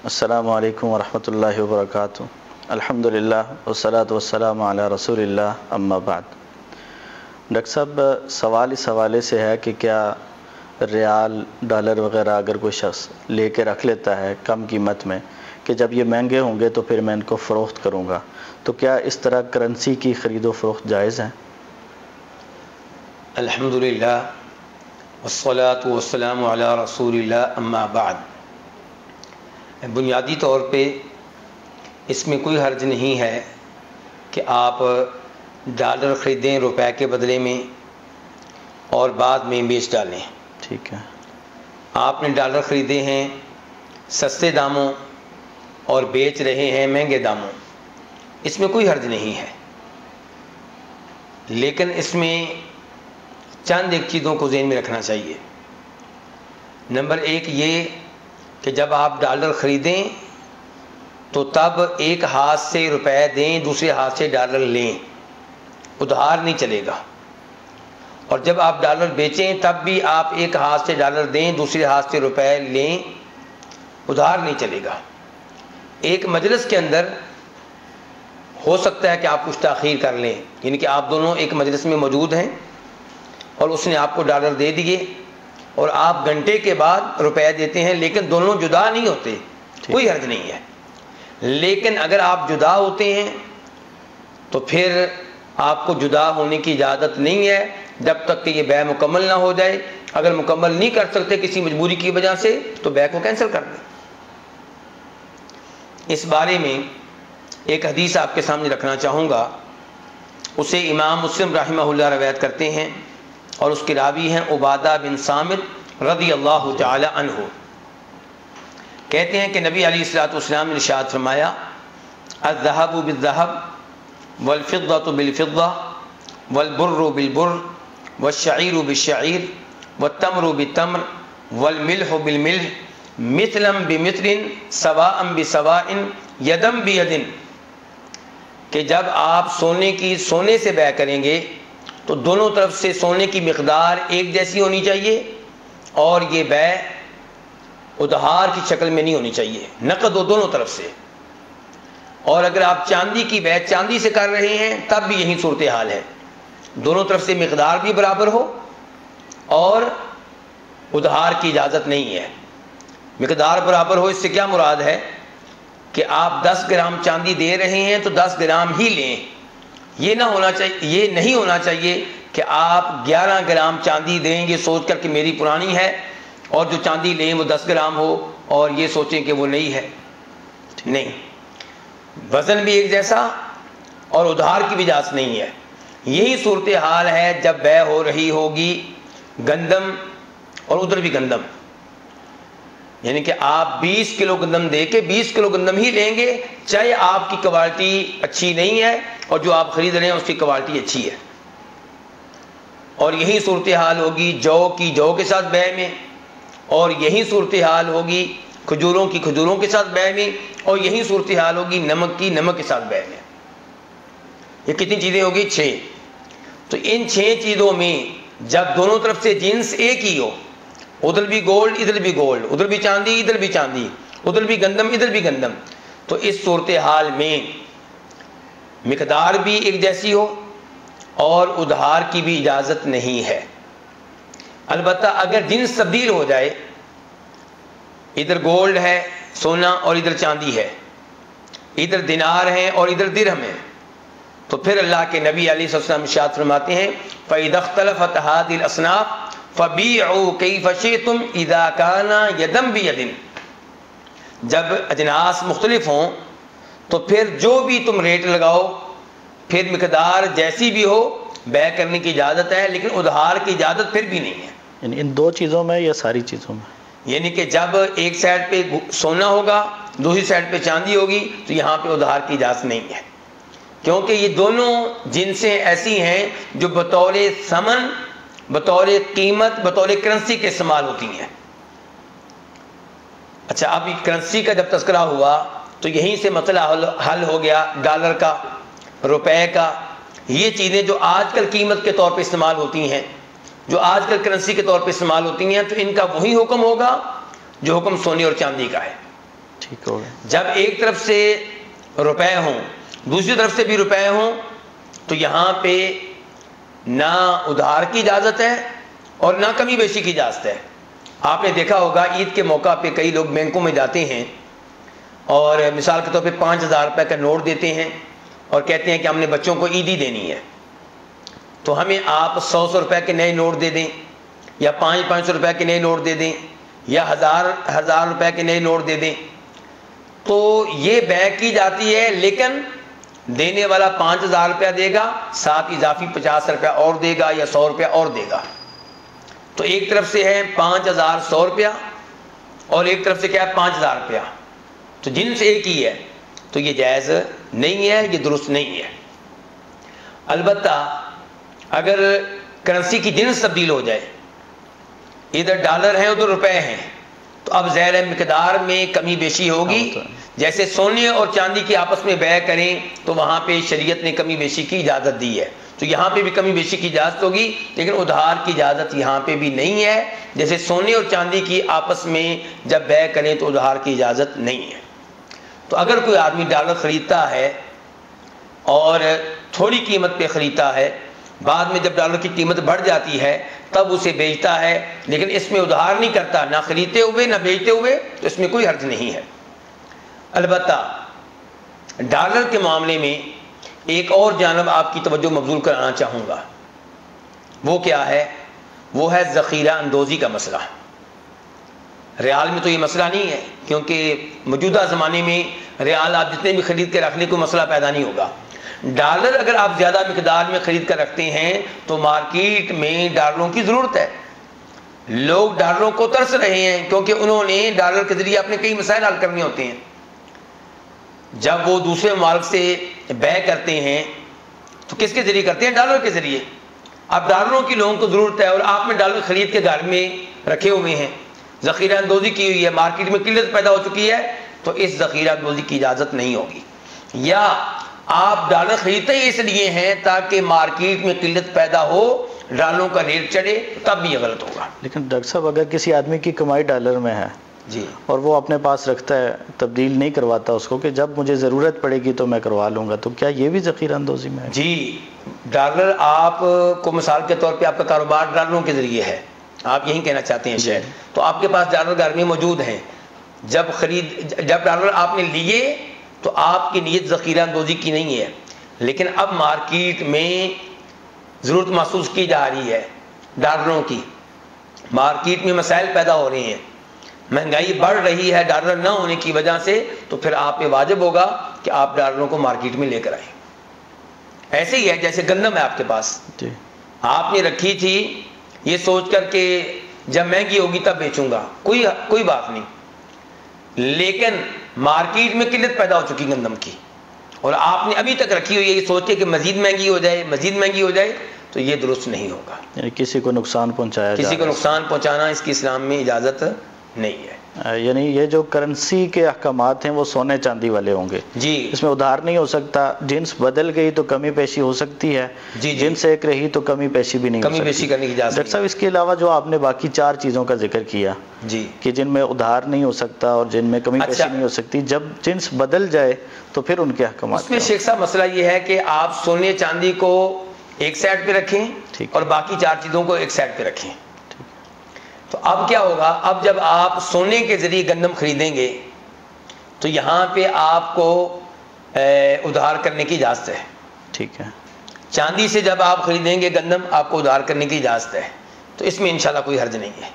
السلام علیکم ورحمۃ اللہ وبرکاتہ۔ الحمدللہ والصلاۃ والسلام علی رسول اللہ، اما بعد۔ ڈاکٹر صاحب، سوال اس حوالے سے ہے کہ کیا ریال، ڈالر وغیرہ اگر کوئی شخص لے کے رکھ لیتا ہے کم قیمت میں کہ جب یہ مہنگے ہوں گے تو پھر میں ان کو فروخت کروں گا، تو کیا اس طرح کرنسی کی خرید و فروخت جائز ہے؟ الحمدللہ والصلاۃ والسلام علی رسول اللہ، اما بعد۔ بنیادی طور پہ اس میں کوئی حرج نہیں ہے کہ آپ ڈالر خریدیں روپے کے بدلے میں اور بعد میں بیچ ڈالیں۔ ٹھیک ہے۔ آپ نے ڈالر خریدے ہیں سستے داموں اور بیچ رہے ہیں مہنگے داموں، اس میں کوئی حرج نہیں ہے، لیکن اس میں چند ایک چیزوں کو ذہن میں رکھنا چاہیے۔ نمبر ایک یہ کہ جب آپ ڈالر خریدیں تو تب ایک ہاتھ سے روپے دیں، دوسرے ہاتھ سے ڈالر لیں، ادھار نہیں چلے گا۔ اور جب آپ ڈالر بیچیں تب بھی آپ ایک ہاتھ سے ڈالر دیں، دوسرے ہاتھ سے روپے لیں، ادھار نہیں چلے گا۔ ایک مجلس کے اندر ہو سکتا ہے کہ آپ کچھ تاخیر کر لیں، یعنی کہ آپ دونوں ایک مجلس میں موجود ہیں اور اس نے آپ کو ڈالر دے دیے اور آپ گھنٹے کے بعد روپے دیتے ہیں، لیکن دونوں جدا نہیں ہوتے، کوئی حرج نہیں ہے۔ لیکن اگر آپ جدا ہوتے ہیں تو پھر آپ کو جدا ہونے کی اجازت نہیں ہے جب تک کہ یہ بیع مکمل نہ ہو جائے۔ اگر مکمل نہیں کر سکتے کسی مجبوری کی وجہ سے تو بیع کو کینسل کر دیں۔ اس بارے میں ایک حدیث آپ کے سامنے رکھنا چاہوں گا، اسے امام مسلم رحمہ اللہ روایت کرتے ہیں اور اس کے راوی ہیں عبادہ بن صامت رضی اللہ تعالی عنہ۔ کہتے ہیں کہ نبی علیہ الصلوۃ والسلام نے ارشاد فرمایا، الذهب بالذهب والفضة بالفضة والبر بالبر والشعير بالشعير والتمر بالتمر والملح بالملح مثلا بمثل سواء بسواء یدا بید، کہ جب آپ سونے سے بیع کریں گے تو دونوں طرف سے سونے کی مقدار ایک جیسی ہونی چاہیے اور یہ بیع ادھار کی شکل میں نہیں ہونی چاہیے، نقد ہو دونوں طرف سے۔ اور اگر آپ چاندی کی بیع چاندی سے کر رہے ہیں تب بھی یہی صورتحال ہے، دونوں طرف سے مقدار بھی برابر ہو اور ادھار کی اجازت نہیں ہے۔ مقدار برابر ہو، اس سے کیا مراد ہے کہ آپ 10 گرام چاندی دے رہے ہیں تو 10 گرام ہی لیں، یہ نہیں ہونا چاہیے کہ آپ 11 گرام چاندی دیں یہ سوچ کر کہ میری پرانی ہے اور جو چاندی لیں وہ 10 گرام ہو اور یہ سوچیں کہ وہ نئی ہے۔ نہیں، وزن بھی ایک جیسا اور ادھار کی بھی اجازت نہیں ہے۔ یہی صورتحال ہے جب بیع ہو رہی ہوگی گندم اور ادھر بھی گندم، یعنی کہ آپ 20 کلو گندم دے کے 20 کلو گندم ہی لیں گے، چاہے آپ کی کوالٹی اچھی نہیں ہے اور جو آپ خرید رہے ہیں اس کی کوالٹی اچھی ہے۔ اور یہی صورتحال ہوگی جو کی جو کے ساتھ بیع میں، اور یہی صورتحال ہوگی کھجوروں کی کھجوروں کے ساتھ بیع میں، اور یہی صورتحال ہوگی نمک کی نمک کے ساتھ بیع میں۔ یہ کتنی چیزیں ہوگی؟ 6۔ تو ان 6 چیزوں میں جب دونوں طرف سے جنس ایک ہی ہو، ادھر بھی گولڈ ادھر بھی گولڈ، ادھر بھی چاندی ادھر بھی چاندی، ادھر بھی گندم ادھر بھی گندم، تو اس صورتحال میں مقدار بھی ایک جیسی ہو اور ادھار کی بھی اجازت نہیں ہے۔ البتہ اگر جنس تبدیل ہو جائے، ادھر گولڈ ہے سونا اور ادھر چاندی ہے، ادھر دینار ہے اور ادھر درہم ہے، تو پھر اللہ کے نبی علیہ السلام ارشاد فرماتے ہیں فَإِذَا اخْتَلَفَتْ هَذِهِ الْأَصْنَافُ فَبِيعُوا كَيْفَ شِئْتُمْ إِذَا كَانَ يَدًا بِيَدٍ۔ جب اجناس مختلف ہوں تو پھر جو بھی تم ریٹ لگاؤ، پھر مقدار جیسی بھی ہو بیع کرنے کی اجازت ہے، لیکن ادھار کی اجازت پھر بھی نہیں ہے۔ یعنی ان 2 چیزوں میں یا ساری چیزوں میں؟ یعنی کہ جب ایک سائڈ پہ سونا ہوگا دوسری سائڈ پہ چاندی ہوگی تو یہاں پہ ادھار کی اجازت نہیں ہے، کیونکہ یہ دونوں جنسیں ایسی ہیں جو بطور ثمن، بطور قیمت، بطور کرنسی کے استعمال ہوتی ہیں۔ اچھا، اب کرنسی کا جب تذکرہ ہوا تو یہیں سے مسئلہ حل ہو گیا ڈالر کا، روپے کا۔ یہ چیزیں جو آج کل قیمت کے طور پہ استعمال ہوتی ہیں، جو آج کل کرنسی کے طور پہ استعمال ہوتی ہیں، تو ان کا وہی حکم ہوگا جو حکم سونے اور چاندی کا ہے۔ ٹھیک ہو گیا. جب ایک طرف سے روپے ہوں دوسری طرف سے بھی روپے ہوں تو یہاں پہ نہ ادھار کی اجازت ہے اور نہ کمی بیشی کی اجازت ہے. آپ نے دیکھا ہوگا عید کے موقع پہ کئی لوگ بینکوں میں جاتے ہیں اور مثال کے طور پہ 5,000 روپے کا نوٹ دیتے ہیں اور کہتے ہیں کہ ہم نے بچوں کو عیدی دینی ہے، تو ہمیں آپ 100 روپے کے نئے نوٹ دے دیں یا 500 روپے کے نئے نوٹ دے دیں یا 1000 روپے کے نئے نوٹ دے دیں. تو یہ بے کی جاتی ہے، لیکن دینے والا 5,000 روپیہ دے گا، ساتھ اضافی 50 روپیہ اور دے گا یا 100 روپیہ اور دے گا. تو ایک طرف سے ہے 5,100 روپیہ اور ایک طرف سے کیا ہے 5,000 روپیہ، تو جنس ایک ہی ہے، تو یہ جائز نہیں ہے، یہ درست نہیں ہے. البتہ اگر کرنسی کی جنس تبدیل ہو جائے، ادھر ڈالر ہیں ادھر روپے ہیں، تو اب ظاہر مقدار میں کمی بیشی ہوگی. جیسے سونے اور چاندی کی آپس میں بیع کریں تو وہاں پہ شریعت نے کمی بیشی کی اجازت دی ہے، تو یہاں پہ بھی کمی بیشی کی اجازت ہوگی، لیکن ادھار کی اجازت یہاں پہ بھی نہیں ہے. جیسے سونے اور چاندی کی آپس میں جب بیع کریں تو ادھار کی اجازت نہیں ہے. تو اگر کوئی آدمی ڈالر خریدتا ہے اور تھوڑی قیمت پہ خریدتا ہے، بعد میں جب ڈالر کی قیمت بڑھ جاتی ہے تب اسے بیچتا ہے، لیکن اس میں ادھار نہیں کرتا، نہ خریدتے ہوئے نہ بیچتے ہوئے، تو اس میں کوئی حرج نہیں ہے. البتہ ڈالر کے معاملے میں ایک اور جانب آپ کی توجہ مبذول کرانا چاہوں گا. وہ کیا ہے؟ وہ ہے ذخیرہ اندوزی کا مسئلہ. ریال میں تو یہ مسئلہ نہیں ہے، کیونکہ موجودہ زمانے میں ریال آپ جتنے بھی خرید کے رکھ لیں کوئی مسئلہ پیدا نہیں ہوگا. ڈالر اگر آپ زیادہ مقدار میں خرید کر رکھتے ہیں تو مارکیٹ میں ڈالروں کی ضرورت ہے. لوگ ڈالروں کو ترس رہے ہیں کیونکہ انہوں نے ڈالر کے ذریعے اپنے کئی مسائل حل کرنے ہوتے ہیں. جب وہ دوسرے ممالک سے بیع کرتے ہیں تو کس کے ذریعے کرتے ہیں؟ ڈالر کے ذریعے. اب ڈالروں کی لوگوں کو ضرورت ہے اور آپ نے ڈالر خرید کے گھر میں رکھے ہوئے ہیں، ذخیرہ اندوزی کی ہوئی ہے، مارکیٹ میں قلت پیدا ہو چکی ہے، تو اس ذخیرہ اندوزی کی اجازت نہیں ہوگی. یا آپ ڈالر خریدتے ہی اس لیے ہیں تاکہ مارکیٹ میں قلت پیدا ہو، ڈالروں کا ریٹ چڑھے، تب بھی یہ غلط ہوگا. لیکن ڈاکٹر صاحب اگر کسی آدمی کی کمائی ڈالر میں ہے جی اور وہ اپنے پاس رکھتا ہے، تبدیل نہیں کرواتا اس کو کہ جب مجھے ضرورت پڑے گی تو میں کروا لوں گا، تو کیا یہ بھی ذخیرہ اندوزی میں ہے؟ جی، ڈالر آپ کو مثال کے طور پہ آپ کا کاروبار ڈالروں کے ذریعے ہے، آپ یہی کہنا چاہتے ہیں شاید، تو آپ کے پاس ڈالر گھر میں موجود ہیں. جب ڈالر آپ نے لیے تو آپ کی نیت ذخیرہ اندوزی کی نہیں ہے، لیکن اب مارکیٹ میں ضرورت محسوس کی جا رہی ہے ڈالروں کی، مارکیٹ میں مسائل پیدا ہو رہے ہیں، مہنگائی بڑھ رہی ہے ڈالر نہ ہونے کی وجہ سے، تو پھر آپ پہ واجب ہوگا کہ آپ ڈالروں کو مارکیٹ میں لے کر آئیں. ایسے ہی ہے جیسے گندم ہے آپ کے پاس، آپ نے رکھی تھی یہ سوچ کر کہ جب مہنگی ہوگی تب بیچوں گا، کوئی بات نہیں، لیکن مارکیٹ میں قلت پیدا ہو چکی گندم کی اور آپ نے ابھی تک رکھی ہوئی ہے یہ سوچ کے کہ مزید مہنگی ہو جائے، تو یہ درست نہیں ہوگا. یعنی کسی کو نقصان پہنچایا، کسی کو نقصان پہنچانا اس کی اسلام میں اجازت نہیں ہے. یعنی یہ جو کرنسی کے احکامات ہیں وہ سونے چاندی والے ہوں گے. جی، اس میں ادھار نہیں ہو سکتا، جنس بدل گئی تو کمی پیشی ہو سکتی ہے، جی جنس ایک رہی تو کمی پیشی بھی نہیں ہو سکتی. کمی بیشی کرنے کی اجازت. ڈاکٹر صاحب اس کے علاوہ جو آپ نے باقی 4 چیزوں کا ذکر کیا جی کہ جن میں ادھار نہیں ہو سکتا اور جن میں کمی پیشی نہیں ہو سکتی، جب جنس بدل جائے تو پھر ان کے احکامات. اس میں شیخ صاحب مسئلہ یہ ہے کہ آپ سونے چاندی کو ایک سائڈ پہ رکھیں اور باقی 4 چیزوں کو ایک سائڈ پہ رکھیں. تو اب کیا ہوگا؟ اب جب آپ سونے کے ذریعے گندم خریدیں گے تو یہاں پہ آپ کو ادھار کرنے کی اجازت ہے. ٹھیک ہے. چاندی سے جب آپ خریدیں گے گندم، آپ کو ادھار کرنے کی اجازت ہے، تو اس میں انشاءاللہ کوئی حرج نہیں ہے.